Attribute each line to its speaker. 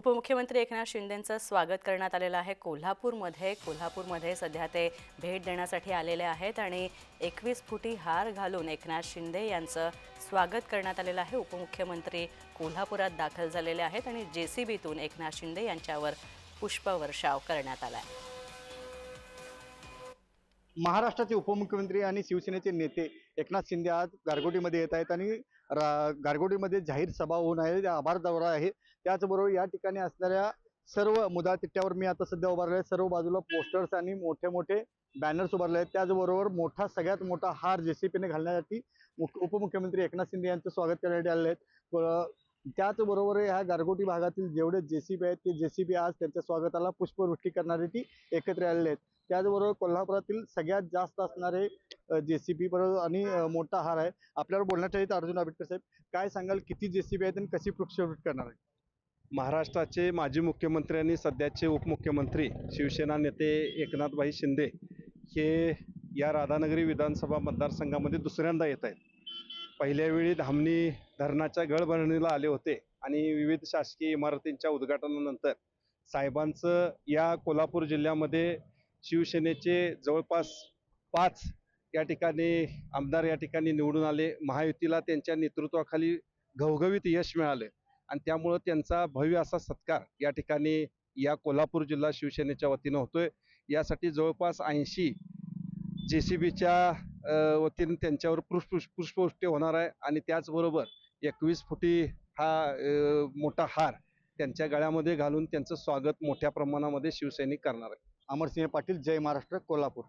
Speaker 1: उपमुख्यमंत्री एकनाथ शिंदेंचं स्वागत करण्यात आलेलं आहे कोल्हापूरमध्ये सध्या ते भेट देण्यासाठी आलेले आहेत आणि 21 फुटी हार घालून एकनाथ शिंदे यांचं स्वागत करण्यात आलेलं आहे। उपमुख्यमंत्री कोल्हापुरात दाखल झालेले आहेत आणि जेसीबीतून एकनाथ शिंदे यांच्यावर पुष्पवर्षाव करण्यात आला आहे।
Speaker 2: महाराष्ट्राचे उपमुख्यमंत्री आणि शिवसेनेचे नेते एकनाथ शिंदे आज गारगोटीमध्ये येत आहेत आणि गारगोटीमध्ये जाहीर सभा होऊन आहे, आभार दौरा आहे। त्याचबरोबर या ठिकाणी असणाऱ्या सर्व मुदा तिट्ट्यावर मी आता सध्या उभारले आहे। सर्व बाजूला पोस्टर्स आणि मोठे मोठे बॅनर्स उभारले आहेत। त्याचबरोबर सगळ्यात मोठा हार जेसीबीने घालण्यासाठी उपमुख्यमंत्री एकनाथ शिंदे यांचं स्वागत करण्यात आले आहेत। त्याचबरोबर ह्या गारगोटी भागातील जेवढे जेसीबी आहेत ते जेसीबी आज त्यांच्या स्वागताला पुष्पवृष्टी करण्यासाठी एकत्र आलेले आहेत। त्याचबरोबर कोल्हापुरातील सगळ्यात जास्त असणारे जेसीबी आणि मोठा हार आहे। आपल्याला बोलण्यासाठी अर्जुन आबिटकर साहेब, काय सांगाल, किती जेसीबी आहेत आणि कशी पुष्पवृष्टी करणार आहे?
Speaker 3: महाराष्ट्राचे माजी मुख्यमंत्री आणि सध्याचे उपमुख्यमंत्री शिवसेना नेते एकनाथभाई शिंदे हे या राधानगरी विधानसभा मतदारसंघामध्ये दुसऱ्यांदा येत आहेत। पहिल्या वेळी धामणी धरणाच्या गळभरणीला आले होते आणि विविध शासकीय इमारतींच्या उद्घाटनानंतर साहेबांचं या कोल्हापूर जिल्ह्यामध्ये शिवसेनेचे जवळपास 5 या ठिकाणी आमदार या ठिकाणी निवडून आले। महायुतीला त्यांच्या नेतृत्वाखाली घवघवीत यश मिळाले आणि त्यामुळे त्यांचा भव्य असा सत्कार या ठिकाणी या कोल्हापूर जिल्हा शिवसेनेच्या वतीनं होतोय। यासाठी जवळपास 80 जेसीबीच्या वतीने त्यांच्यावर पुष्पवृष्टी होणार आहे आणि त्याचबरोबर 21 फुटी हा मोठा हार त्यांच्या गळ्यामध्ये घालून त्यांचं स्वागत मोठ्या प्रमाणामध्ये शिवसैनिक करणार आहे।
Speaker 2: अमरसिंह पाटील, जय महाराष्ट्र, कोल्हापूर।